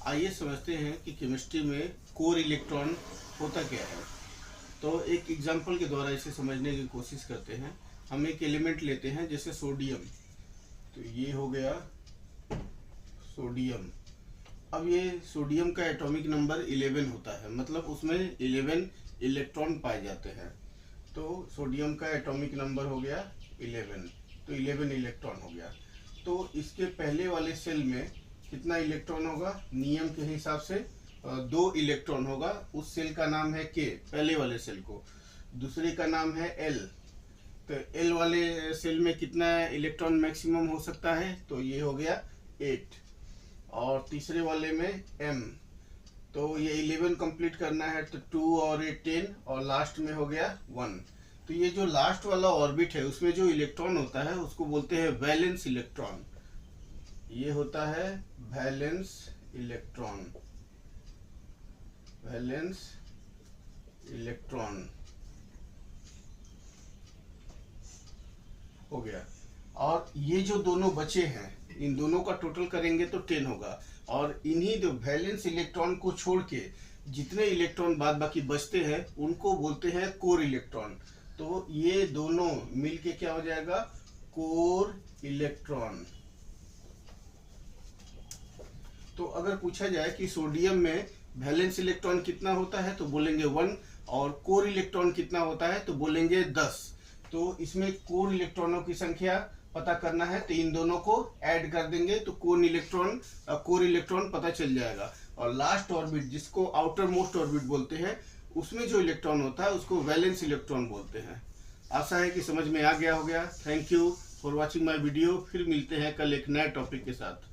आइए समझते हैं कि केमिस्ट्री में कोर इलेक्ट्रॉन होता क्या है। तो एक एग्जांपल के द्वारा इसे समझने की कोशिश करते हैं। हम एक एलिमेंट लेते हैं जैसे सोडियम। तो ये हो गया सोडियम। अब ये सोडियम का एटॉमिक नंबर 11 होता है, मतलब उसमें 11 इलेक्ट्रॉन पाए जाते हैं। तो सोडियम का एटॉमिक नंबर हो गया 11, तो 11 इलेक्ट्रॉन हो गया। तो इसके पहले वाले सेल में कितना इलेक्ट्रॉन होगा? नियम के हिसाब से 2 इलेक्ट्रॉन होगा। उस सेल का नाम है के, पहले वाले सेल को। दूसरे का नाम है एल। तो एल वाले सेल में कितना इलेक्ट्रॉन मैक्सिमम हो सकता है? तो ये हो गया 8। और तीसरे वाले में एम। तो ये 11 कंप्लीट करना है, तो 2 और 8 10, और लास्ट में हो गया 1। तो ये जो लास्ट वाला ऑर्बिट है उसमें जो इलेक्ट्रॉन होता है उसको बोलते हैं वैलेंस इलेक्ट्रॉन। ये होता है वैलेंस इलेक्ट्रॉन। वैलेंस इलेक्ट्रॉन हो गया। और ये जो दोनों बचे हैं, इन दोनों का टोटल करेंगे तो 10 होगा। और इन्हीं जो वैलेंस इलेक्ट्रॉन को छोड़ के जितने इलेक्ट्रॉन बाद बाकी बचते हैं उनको बोलते हैं कोर इलेक्ट्रॉन। तो ये दोनों मिलके क्या हो जाएगा? Core electron. तो अगर पूछा जाए कि सोडियम में वैलेंस इलेक्ट्रॉन कितना होता है तो बोलेंगे 1, और कोर इलेक्ट्रॉन कितना होता है तो बोलेंगे 10। तो इसमें कोर इलेक्ट्रॉनों की संख्या पता करना है तो इन दोनों को ऐड कर देंगे तो कोर इलेक्ट्रॉन पता चल जाएगा। और लास्ट ऑर्बिट, जिसको आउटर मोस्ट ऑर्बिट बोलते हैं, उसमें जो इलेक्ट्रॉन होता है उसको वैलेंस इलेक्ट्रॉन बोलते हैं। आशा है कि समझ में आ गया हो गया। Thank you for watching my video. फिर मिलते हैं कल एक नए टॉपिक के साथ।